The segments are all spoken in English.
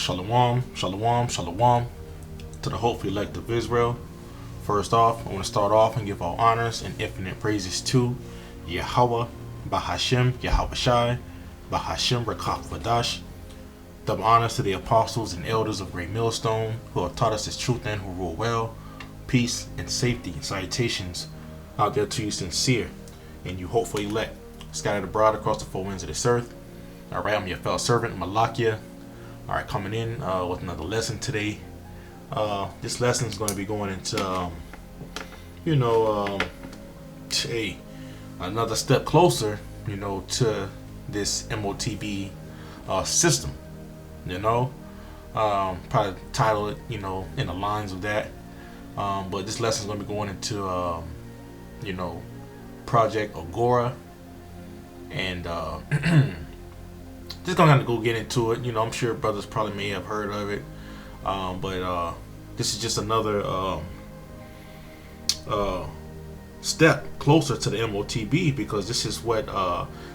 Shalom, shalom, shalom to the hopeful elect of Israel. First off, I want to start off and give all honors and infinite praises to YAHAWAH, Bahashem, YAHAWASHI, Bahashem Rakach Vadash. Double honors to the apostles and elders of GreatMillstone who have taught us this truth and who rule well. Peace and safety and salutations out there to you sincere and you hopeful elect scattered abroad across the four winds of this earth. Alright, I'm your fellow servant Malakia. Alright, coming in with another lesson today. This lesson is going to be going into, another step closer, to this Motb system. Probably title it, in the lines of that. But this lesson is going to be going into, Project Agora, and just gonna have to go get into it. I'm sure brothers probably may have heard of it, but this is just another step closer to the Motb, because this is what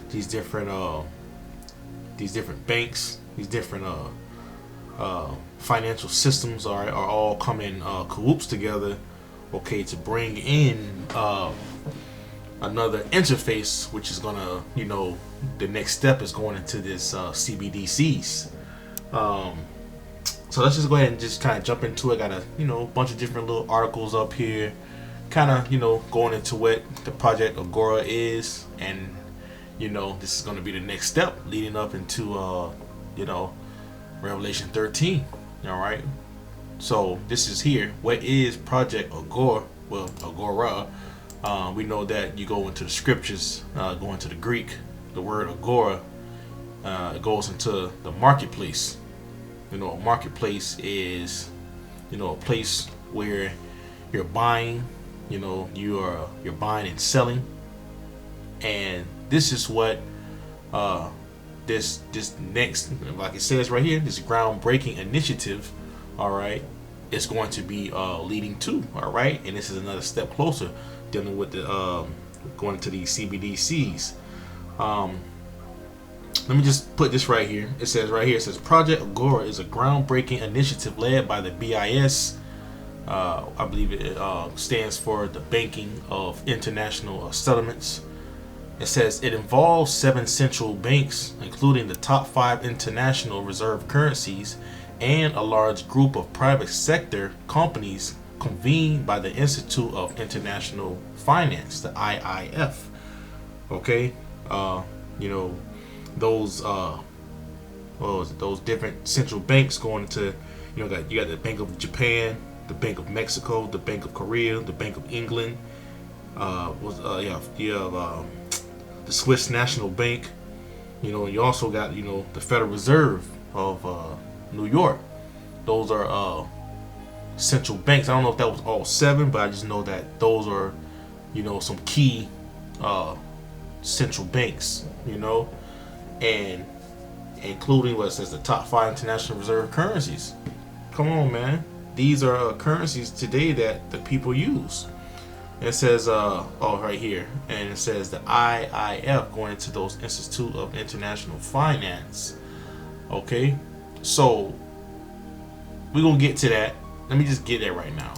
these different banks, these different financial systems are all coming cahoots together, okay, to bring in another interface, which is gonna, the next step is going into this CBDCs. So let's just go ahead and just kind of jump into it. Got a bunch of different little articles up here, kind of going into what the Project Agora is, and this is going to be the next step leading up into Revelation 13. All right. So this is here. What is Project Agora? Well, Agora. We know that you go into the scriptures, go into the Greek, the word Agora, it goes into the marketplace. A marketplace is, a place where you're buying, you're buying and selling. And this is what this next, like it says right here, this groundbreaking initiative, all right, is going to be leading to, all right. And this is another step closer, dealing with the going into these CBDCs. Let me just put this right here. It says right here, it says Project Agora is a groundbreaking initiative led by the BIS. I believe it stands for the Banking of International Settlements. It says it involves 7 central banks, including the top 5 international reserve currencies, and a large group of private sector companies convened by the Institute of International Finance, the IIF. Okay, those different central banks going into, you got the Bank of Japan, the Bank of Mexico, the Bank of Korea, the Bank of England. You have the Swiss National Bank. You also got the Federal Reserve of New York. Those are central banks. I don't know if that was all 7, but I just know that those are some key central banks, and including what it says the top 5 international reserve currencies. Come on, man, these are currencies today that the people use. It says right here, and it says the IIF going into those Institute of International Finance. Okay, so we're gonna get to that. Let me just get there right now,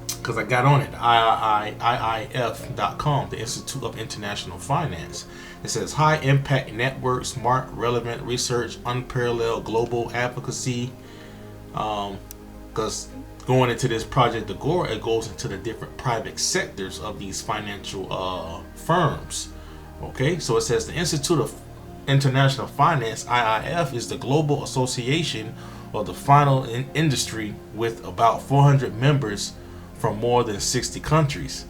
because I got on it. IIF.com, the Institute of International Finance. It says high impact network, smart, relevant research, unparalleled global advocacy. Because going into this Project Agora, it goes into the different private sectors of these financial firms. Okay, so it says the Institute of International Finance, IIF, is the global association of the final industry with about 400 members from more than 60 countries.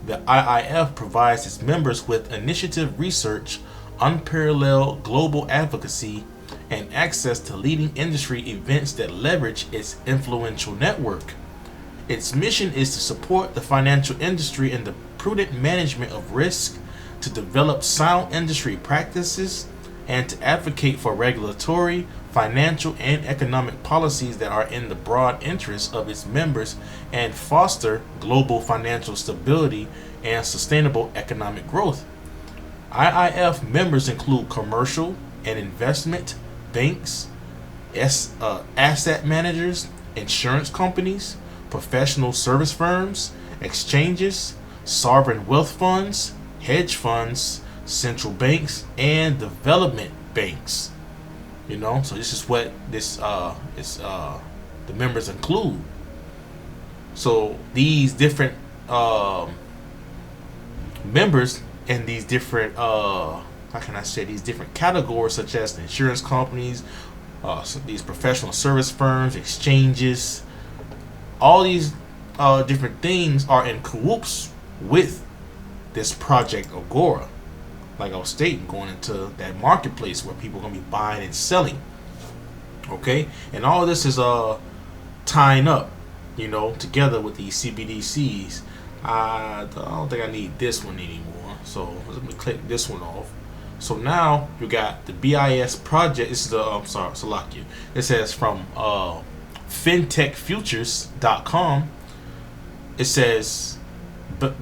The IIF provides its members with initiative research, unparalleled global advocacy, and access to leading industry events that leverage its influential network. Its mission is to support the financial industry in the prudent management of risk, to develop sound industry practices, and to advocate for regulatory, financial, and economic policies that are in the broad interest of its members and foster global financial stability and sustainable economic growth. IIF members include commercial and investment banks, asset managers, insurance companies, professional service firms, exchanges, sovereign wealth funds, hedge funds, central banks, and development banks. You know, so this is what this the members include. So these different members and these different how can I say, these different categories, such as the insurance companies, so these professional service firms, exchanges, all these different things are in cahoots with this project Agora. Like I was stating, going into that marketplace where people are gonna be buying and selling. Okay, and all this is tying up, you know, together with these CBDCs. I don't think I need this one anymore, so let me click this one off. So now you got the BIS project. This is the Salakia. It says from fintechfutures.com. It says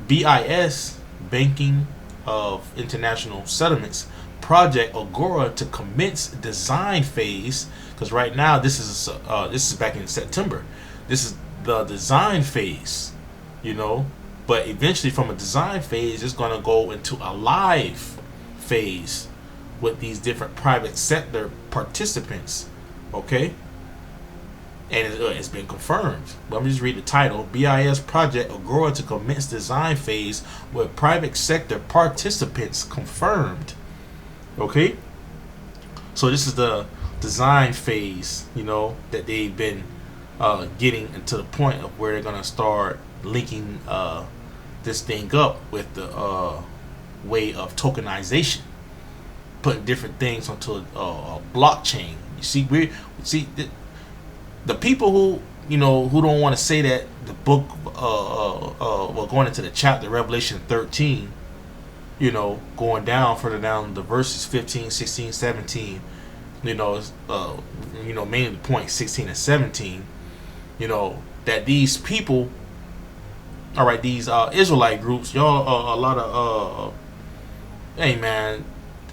BIS, Banking of International Settlements project Agora to commence design phase, because right now this is back in September. This is the design phase, you know, but eventually from a design phase it's going to go into a live phase with these different private sector participants. Okay, and it's been confirmed. Let me just read the title. BIS project Agora to commence design phase with private sector participants confirmed. Okay, so this is the design phase, you know, that they've been getting to the point of where they're gonna start linking this thing up with the way of tokenization, putting different things onto a blockchain. You see, the people who, you know, who don't want to say that the book, well, going into the chapter Revelation 13, you know, going down further down the verses 15, 16, 17, you know, mainly the point 16 and 17, you know, that these people, all right, these Israelite groups, y'all, a lot of, hey man,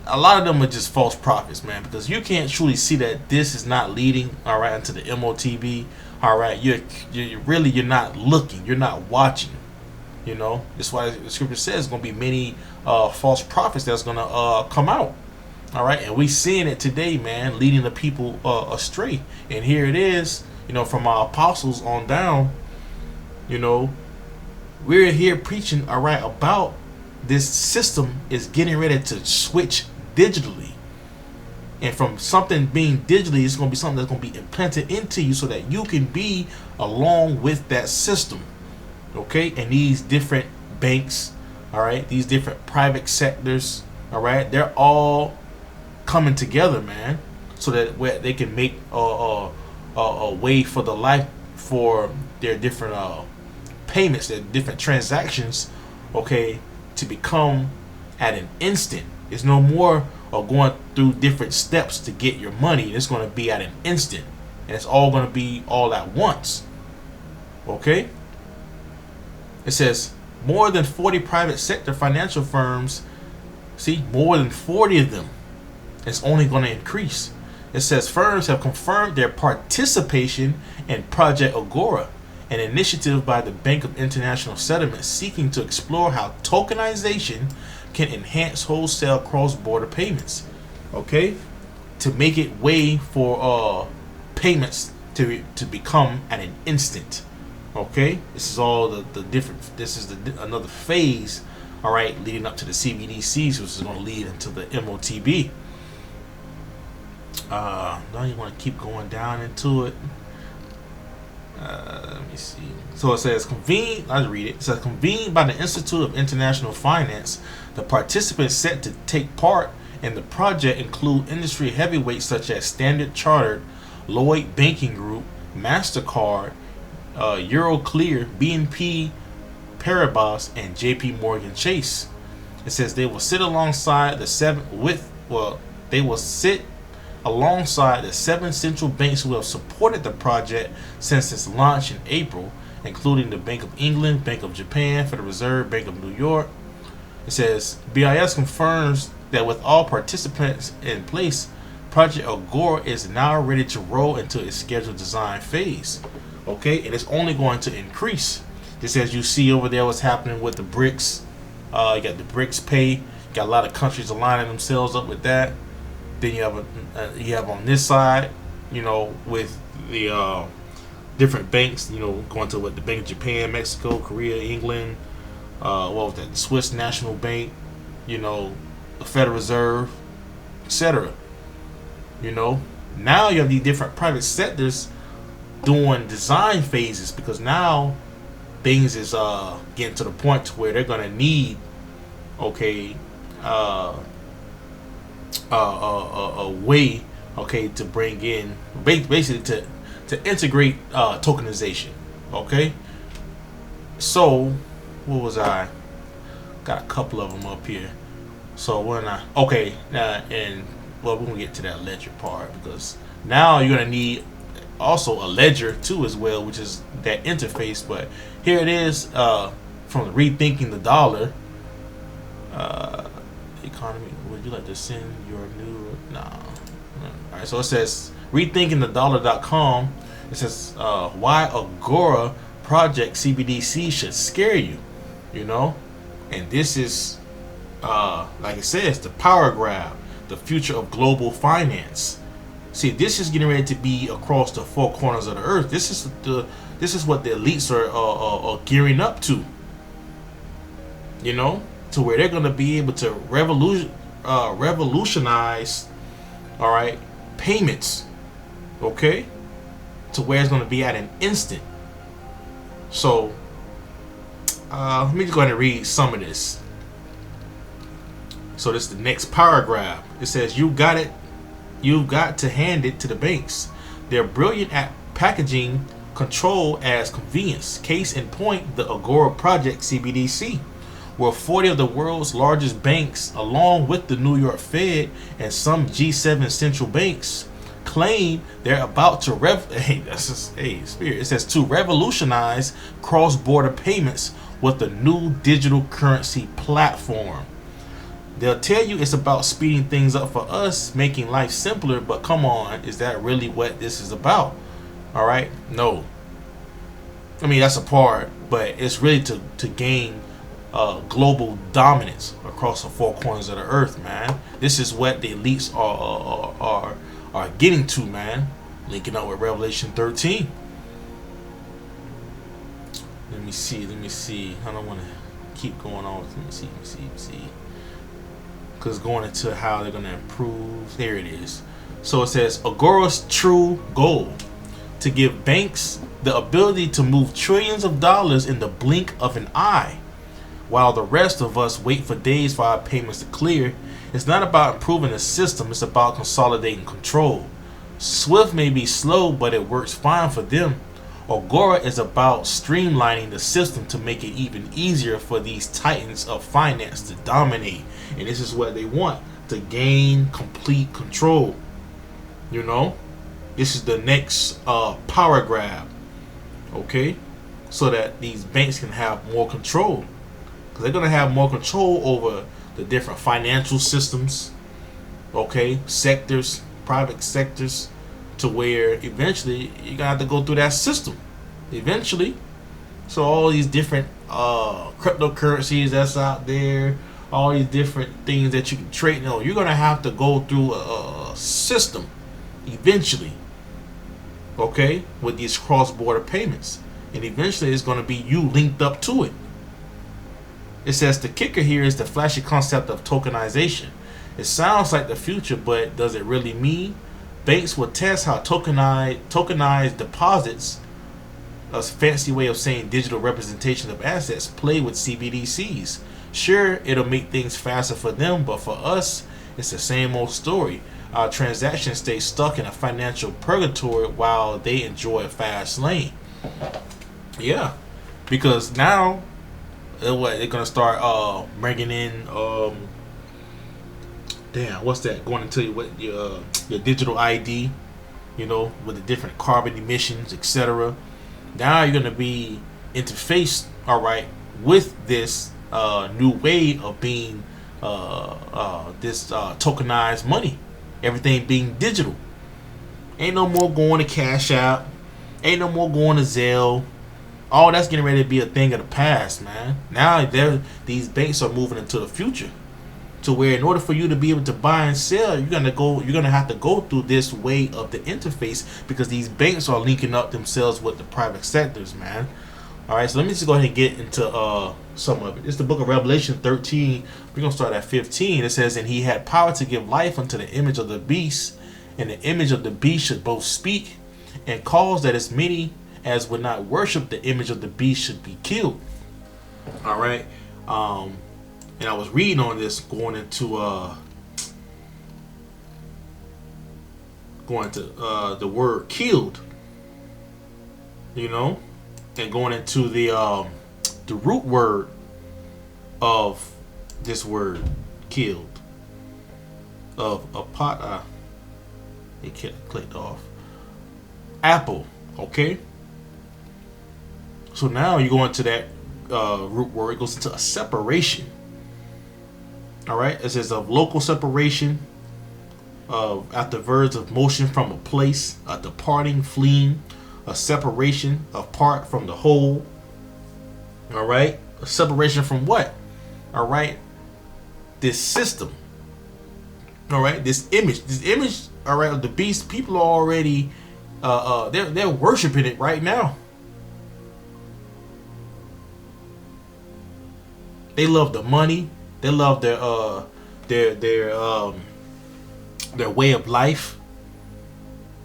a lot of them are just false prophets, man, because you can't truly see that this is not leading, all right, into the Motb. All right, you're not looking, you're not watching. You know, that's why the scripture says there's gonna be many false prophets that's gonna come out. All right, and we seeing it today, man, leading the people astray. And here it is, you know, from our apostles on down. You know, we're here preaching, all right, about this system is getting ready to switch digitally. And from something being digitally, it's going to be something that's going to be implanted into you so that you can be along with that system. Okay? And these different banks, all right, these different private sectors, all right, they're all coming together, man, so that they can make a way for the life for their different payments, their different transactions, okay, to become at an instant. It's no more of going through different steps to get your money. It's going to be at an instant, and it's all going to be all at once. Okay? It says more than 40 private sector financial firms. See, more than 40 of them. It's only going to increase. It says firms have confirmed their participation in Project Agora, an initiative by the Bank of International Settlements seeking to explore how tokenization can enhance wholesale cross-border payments. Okay, to make it way for payments to become at an instant. Okay, this is all the different. This is another phase. All right, leading up to the CBDCs, which is going to lead into the Motb. Now you want to keep going down into it. Let me see. So it says convened. I'll read it. It says convened by the Institute of International Finance. The participants set to take part in the project include industry heavyweights such as Standard Chartered, Lloyd Banking Group, MasterCard, Euroclear, BNP Paribas, and JP Morgan Chase. It says they will sit alongside the seven central banks who have supported the project since its launch in April, including the Bank of England, Bank of Japan, Federal Reserve, Bank of New York. It says BIS confirms that with all participants in place, Project Agora is now ready to roll into its scheduled design phase. Okay, and it's only going to increase. Just as you see over there, what's happening with the BRICS. You got the BRICS pay. You got a lot of countries aligning themselves up with that. Then you have on this side, with the different banks, going to what the Bank of Japan, Mexico, Korea, England, what was that? The Swiss National Bank, the Federal Reserve, etc. Now you have these different private sectors doing design phases, because now things is getting to the point to where they're gonna need a way to bring in basically to integrate tokenization. Okay, so what was I got a couple of them up here. So when and we're gonna get to that ledger part, because now you're gonna need also a ledger too as well, which is that interface. But here it is from Rethinking the Dollar. Economy, would you like to send your new Alright, so it says rethinkingthedollar.com. It says why Agora project CBDC should scare you, and this is like it says, the power grab, the future of global finance. See, this is getting ready to be across the four corners of the earth. This is what the elites are gearing up to. To where they're going to be able to revolutionize, all right, payments. Okay, to where it's going to be at an instant. So let me just go ahead and read some of this. So this is the next power grab. It says, you've got to hand it to the banks. They're brilliant at packaging control as convenience. Case in point, the Agora project CBDC, where 40 of the world's largest banks, along with the New York Fed and some G7 central banks, claim they're about to it says to revolutionize cross-border payments with a new digital currency platform. They'll tell you it's about speeding things up for us, making life simpler, but come on, is that really what this is about? All right, no. I mean, that's a part, but it's really to gain global dominance across the four corners of the earth, man. This is what the elites are getting to, man. Linking up with Revelation 13. Let me see. I don't want to keep going on. Let me see. Because going into how they're going to improve. There it is. So it says, Agora's true goal: to give banks the ability to move trillions of dollars in the blink of an eye, while the rest of us wait for days for our payments to clear. It's not about improving the system, it's about consolidating control. Swift may be slow, but it works fine for them. Agora is about streamlining the system to make it even easier for these titans of finance to dominate. And this is what they want, to gain complete control. This is the next power grab. Okay? So that these banks can have more control. Because they're going to have more control over the different financial systems. Okay? Sectors, private sectors. To where eventually you're gonna have to go through that system. Eventually. So all these different cryptocurrencies that's out there, all these different things that you can trade on, you're gonna have to go through a system eventually. Okay? With these cross-border payments. And eventually it's gonna be you linked up to it. It says the kicker here is the flashy concept of tokenization. It sounds like the future, but does it really mean? Banks will test how tokenized deposits, a fancy way of saying digital representation of assets, play with CBDCs. Sure, it'll make things faster for them, but for us, it's the same old story. Our transactions stay stuck in a financial purgatory while they enjoy a fast lane. Yeah, because now they're going to start bringing in what's that? Going into your digital ID, with the different carbon emissions, etc. Now you're gonna be interfaced, all right, with this new way of being this tokenized money. Everything being digital. Ain't no more going to Cash App. Ain't no more going to Zelle. All that's getting ready to be a thing of the past, man. Now these banks are moving into the future, to where in order for you to be able to buy and sell, you're gonna have to go through this way of the interface, because these banks are linking up themselves with the private sectors, man. All right, so let me just go ahead and get into some of it. It's the book of Revelation 13. We're gonna start at 15. It says, "And he had power to give life unto the image of the beast, and the image of the beast should both speak, and cause that as many as would not worship the image of the beast should be killed." All right. And I was reading on this, going into the word killed, and going into the root word of this word killed, of a pot. It clicked off. Apple. Okay. So now you go into that root word. It goes into a separation. All right. It says of local separation, of after verbs of motion from a place, a departing, fleeing, a separation apart from the whole. All right. A separation from what? All right. This system. All right. This image. All right. Of the beast. People are already they're worshiping it right now. They love the money. They love their way of life.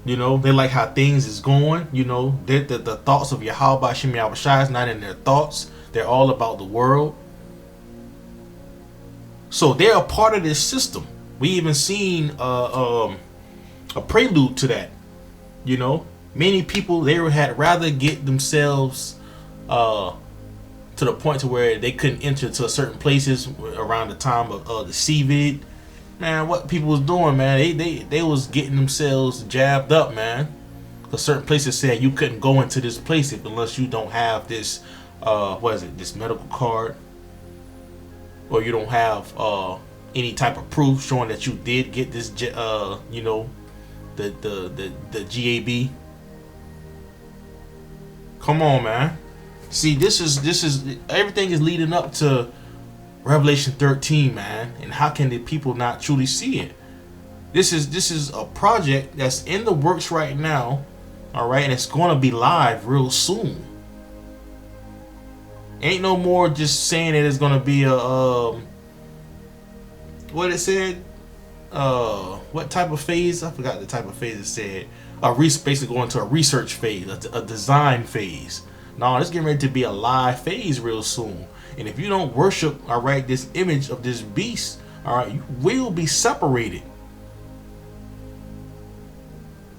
They like how things is going. The thoughts of YAHAWASHI is not in their thoughts. They're all about the world. So they're a part of this system. We even seen a prelude to that. Many people, they had rather get themselves to the point to where they couldn't enter to certain places around the time of the CVID. Man, what people was doing, man, they was getting themselves jabbed up, man. Because certain places said you couldn't go into this place unless you don't have this, this medical card, or you don't have any type of proof showing that you did get this, the GAB. Come on, man. See, this is everything is leading up to Revelation 13, man. And how can the people not truly see it? This is a project that's in the works right now, all right, and it's going to be live real soon. Ain't no more just saying that it's going to be a what it said. What type of phase? I forgot the type of phase it said. Basically going to a research phase, a design phase. No, it's getting ready to be a live phase real soon. And if you don't worship, all right, this image of this beast, all right, you will be separated.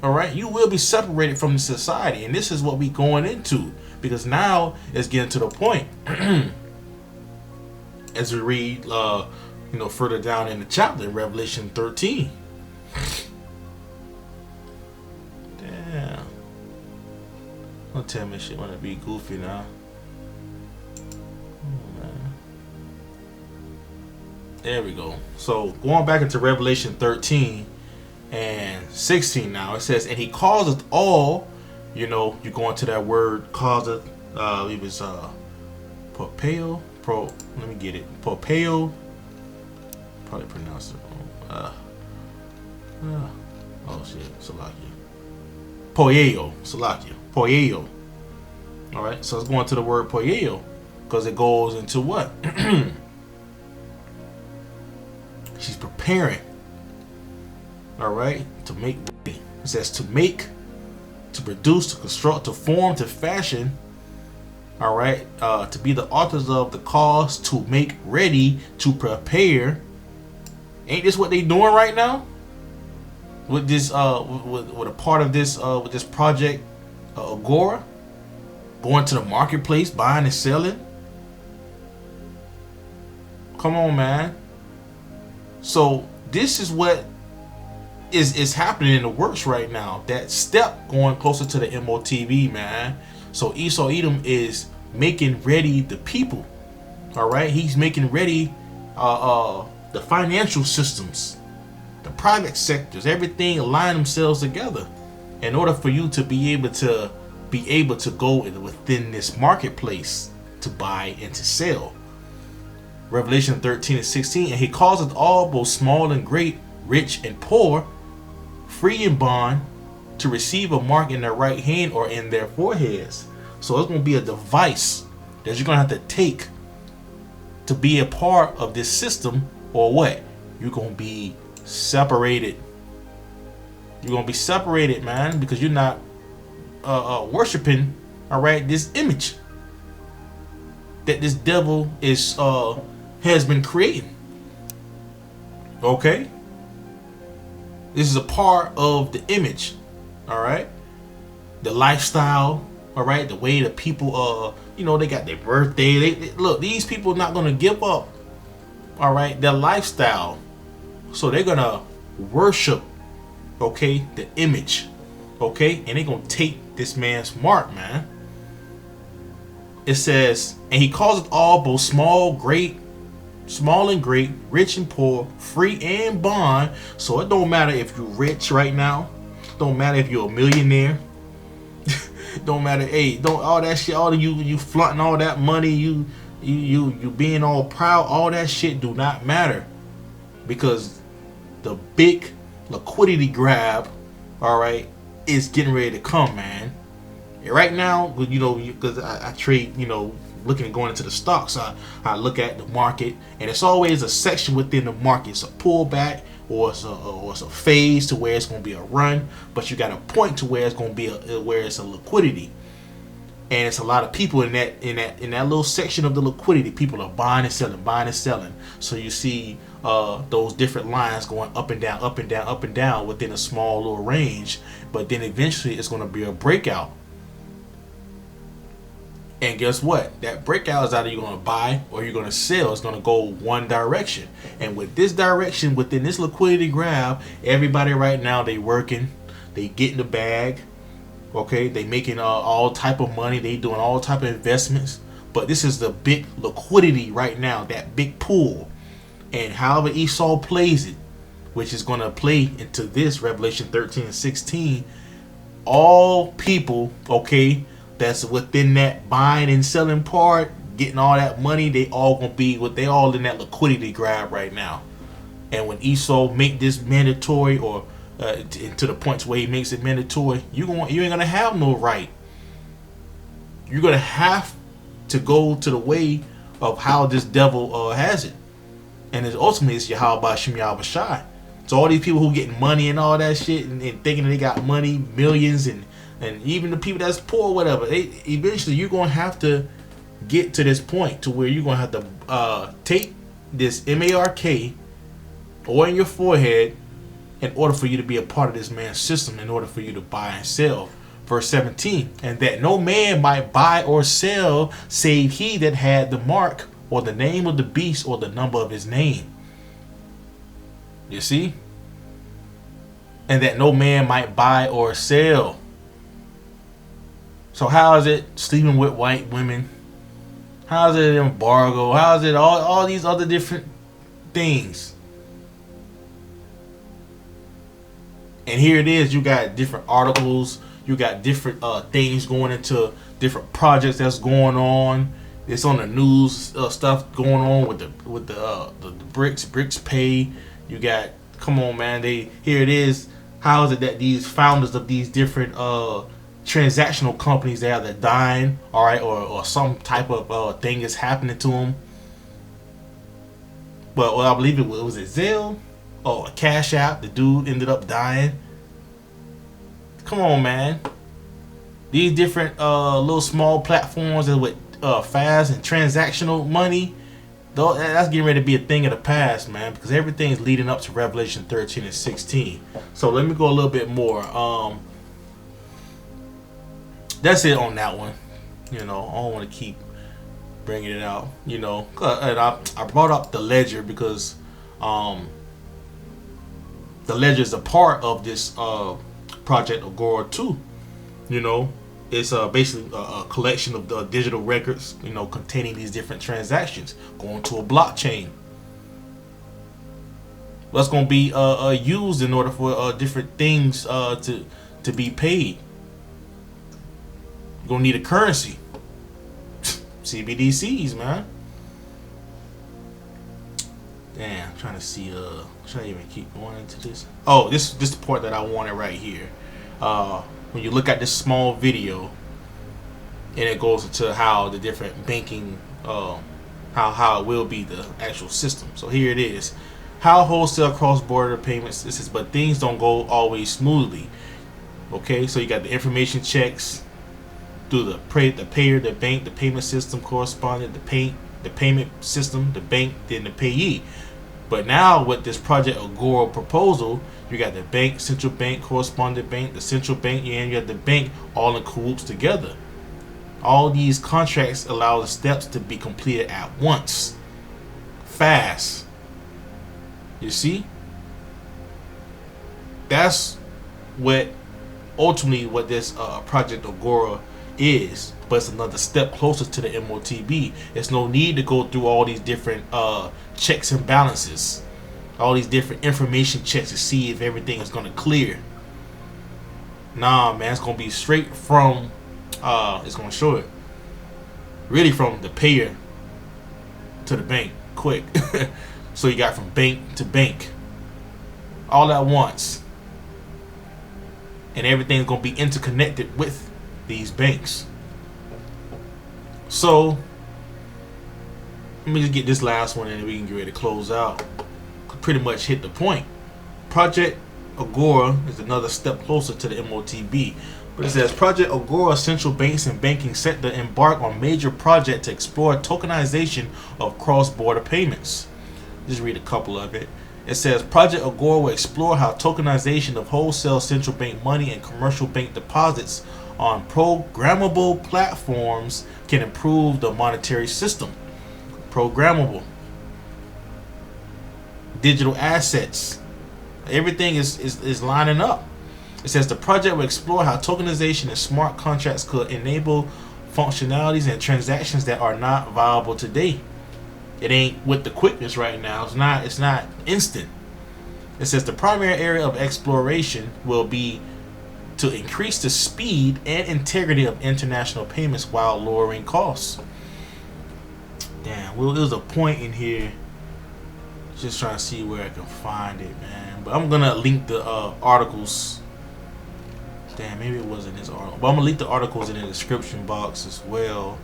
All right, you will be separated from the society. And this is what we going into. Because now it's getting to the point, as we read, further down in the chapter, Revelation 13. Damn. Don't tell me shit wanna be goofy now. Oh, man. There we go. So going back into Revelation 13 and 16 now, it says, "And he causeth all," you go into that word causeth, it was propeo, let me get it. Propeo. Probably pronounced it wrong. Oh shit, Salakia. Poyeo, Salakia. Poyeo. Alright, so let's go into the word poyeo, because it goes into what? She's preparing. Alright, to make ready. It says to make, to produce, to construct, to form, to fashion. Alright, to be the authors of the cause, to make ready, to prepare. Ain't this what they doing right now? With this, with a part of this, with this project, Agora, going to the marketplace, buying and selling. Come on, man. So this is what is happening in the works right now. That step going closer to the Motb, man. So Esau Edom is making ready the people. All right, he's making ready the financial systems. the private sectors, everything align themselves together in order for you to be able to go within this marketplace to buy and to sell. Revelation 13:16, and he causeth all, both small and great, rich and poor, free and bond, to receive a mark in their right hand or in their foreheads. So it's going to be a device that you're going to have to take to be a part of this system, or what? You're going to be separated. You're going to be separated, man, because you're not worshiping, all right, this image that this devil has been creating. Okay? This is a part of the image, all right? The lifestyle, all right? The way the people, they got their birthday. Look, these people are not going to give up, all right, their lifestyle. So they're going to worship, okay, the image, okay? And they're going to take this man's mark, man. It says, and he causeth all, both small and great, rich and poor, free and bond. So it don't matter if you're rich right now. Don't matter if you're a millionaire. Don't matter, don't all that shit, all of you flaunting all that money, you being all proud, all that shit do not matter, because the big liquidity grab, all right, is getting ready to come, man. And right now, because I trade, looking at going into the stocks, I look at the market, and it's always a section within the market. It's a pullback, or it's a phase to where it's going to be a run, but you got a point to where it's going to be where it's a liquidity, and it's a lot of people in that little section of the liquidity. People are buying and selling. So you see those different lines going up and down, up and down, up and down within a small little range, but then eventually it's going to be a breakout. And guess what? That breakout is either you're going to buy or you're going to sell. It's going to go one direction. And with this direction, within this liquidity grab, everybody right now, they working. They getting the bag. Okay? They making all type of money. They doing all type of investments. But this is the big liquidity right now, that big pool. And however Esau plays it, which is going to play into this Revelation 13:16, all people, okay, that's within that buying and selling part, getting all that money, they all gonna be they all in that liquidity grab right now. And when Esau make this mandatory, or to the point where he makes it mandatory, you ain't gonna have no right. You're gonna have to go to the way of how this devil has it, and ultimately it's YAHAWASHI. So all these people who getting money and all that shit, and thinking they got money, millions, and even the people that's poor, whatever, eventually you're going to have to get to this point to where you're going to have to take this MARK or in your forehead in order for you to be a part of this man's system, in order for you to buy and sell. Verse 17, and that no man might buy or sell save he that had the mark, or the name of the beast, or the number of his name. You see? And that no man might buy or sell. So how is it sleeping with white women? How is it embargo? How is it all these other different things? And here it is. You got different articles. You got different things going into different projects that's going on. It's on the news, stuff going on with the bricks pay. You got, come on, man. Here it is. How is it that these founders of these different transactional companies, they are dying, all right, or some type of thing is happening to them? But I believe it was Zelle or Cash App. The dude ended up dying. Come on, man. These different little small platforms with fast and transactional money, that's getting ready to be a thing of the past, man, because everything's leading up to Revelation 13 and 16. So let me go a little bit more. That's it on that one. I don't want to keep bringing it out. And I brought up the ledger because the ledger is a part of this project Agora 2. It's basically a collection of the digital records, containing these different transactions going to a blockchain. what's going to be used in order for different things to be paid. You're going to need a currency. CBDCs, man. Damn, I'm trying to see. Should I even keep going into this? Oh, this the part that I wanted right here. When you look at this small video, and it goes into how the different banking, how it will be the actual system. So here it is. How wholesale cross-border payments. This is, but things don't go always smoothly. Okay, so you got the information checks through the payer, the bank, the payment system correspondent, the payment system, the bank, then the payee. But now with this Project Agora proposal, you got the bank, central bank, correspondent bank, the central bank, and you have the bank all in cahoots together. All these contracts allow the steps to be completed at once, fast. You see? That's what ultimately what this Project Agora is, but it's another step closer to the Motb. There's no need to go through all these different checks and balances, all these different information checks to see if everything is going to clear. Nah, man, it's going to be straight from it's going to show it really from the payer to the bank quick. So you got from bank to bank all at once, and everything's going to be interconnected with these banks. So let me just get this last one and then we can get ready to close out. Pretty much hit the point. Project Agora is another step closer to the Motb. But it says Project Agora, central banks and banking sector embark on major project to explore tokenization of cross-border payments. Just read a couple of it. It says Project Agora will explore how tokenization of wholesale central bank money and commercial bank deposits on programmable platforms can improve the monetary system. Programmable. Digital assets. Everything is lining up. It says the project will explore how tokenization and smart contracts could enable functionalities and transactions that are not viable today. It ain't with the quickness right now. It's not instant. It says the primary area of exploration will be to increase the speed and integrity of international payments while lowering costs. Damn, well, there's a point in here. Just trying to see where I can find it, man. But I'm gonna link the articles. Damn, maybe it wasn't this article, but I'm gonna link the articles in the description box as well.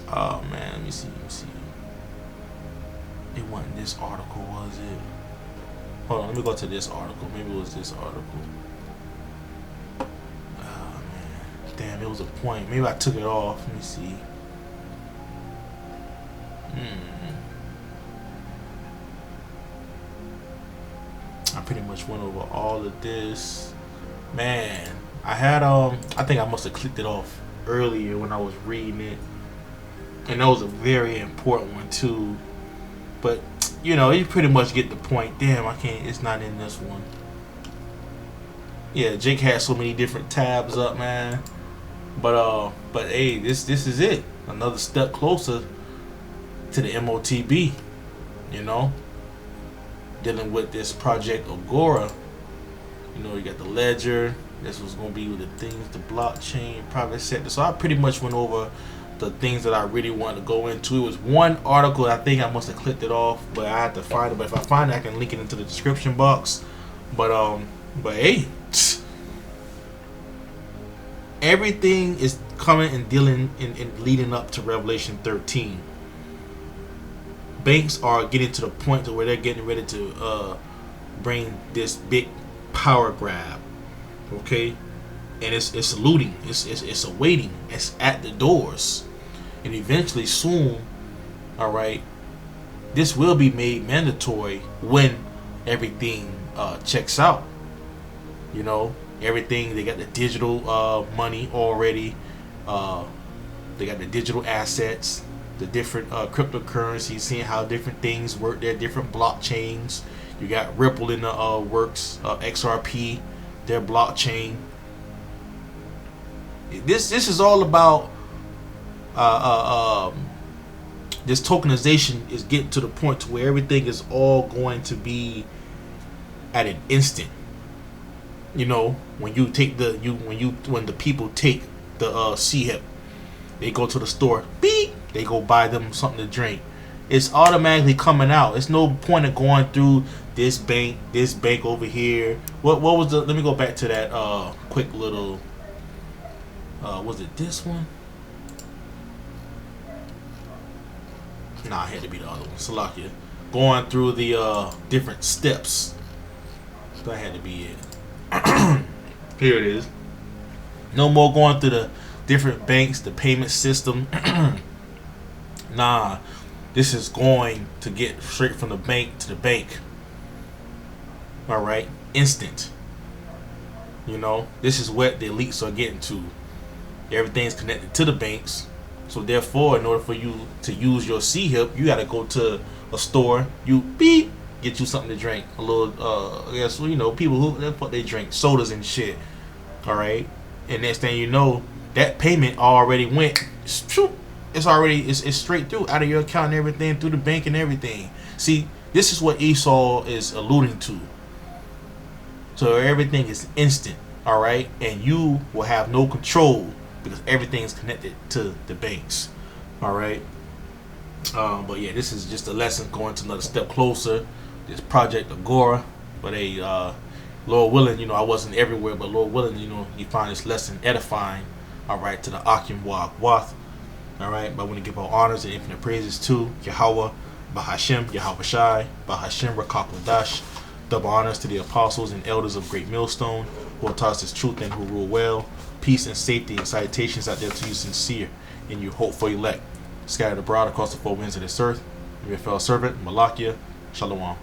Oh man, let me see. It wasn't this article, was it? Hold on, let me go to this article. Maybe it was this article. Oh man, damn, it was a point. Maybe I took it off. Let me see. I pretty much went over all of this. Man, I had I think I must have clicked it off earlier when I was reading it, and that was a very important one too. But you know, you pretty much get the point. Damn, I can't. It's not in this one. Yeah, Jake had so many different tabs up, man. But hey, this is it. Another step closer to the Motb. You know, dealing with this Project Agora. You know, you got the ledger. This was going to be with the things, the blockchain, private sector. So I pretty much went over the things that I really wanted to go into. It was one article. I think I must have clicked it off, but I had to find it. But if I find it, I can link it into the description box. But hey, everything is coming and dealing and leading up to Revelation 13. Banks are getting to the point to where they're getting ready to bring this big power grab, okay, and it's looting, it's awaiting, it's at the doors, and eventually soon, all right, this will be made mandatory when everything checks out. You know, everything, they got the digital money already, they got the digital assets, the different cryptocurrencies, seeing how different things work, their different blockchains. You got Ripple in the works, XRP, their blockchain. This is all about this tokenization is getting to the point to where everything is all going to be at an instant. You know, when you take when the people take the CHIP, they go to the store, beep, they go buy them something to drink. It's automatically coming out. It's no point of going through this bank over here. What was the? Let me go back to that quick little. Was it this one? Nah, it had to be the other one. Salakia. Going through the different steps. That had to be it. Here it is. No more going through the different banks, the payment system. Nah, this is going to get straight from the bank to the bank. All right, instant. You know, this is what the elites are getting to. Everything's connected to the banks. So therefore, in order for you to use your CHIP, you got to go to a store. You beep, get you something to drink. A little, I guess, you know, people who that's what they drink, sodas and shit. All right, and next thing you know, that payment already went. It's already it's straight through out of your account and everything, through the bank and everything. See, this is what Esau is alluding to. So everything is instant, all right, and you will have no control because everything is connected to the banks, all right. But yeah, this is just a lesson going to another step closer. This project Agora, but Lord willing, you know, I wasn't everywhere, but Lord willing, you know, you find this lesson edifying, all right, to the Akim YAHAWAH. All right, but I want to give all honors and infinite praises to YAHAWAH, Bahashem, YAHAWASHI, Bahashem, Rakakwadash. Double honors to the apostles and elders of Great Millstone who have taught us this truth and who rule well. Peace and safety and salutations out there to you sincere and you hopeful elect. Scattered abroad across the four winds of this earth. Your fellow servant, Malakia, Shalom.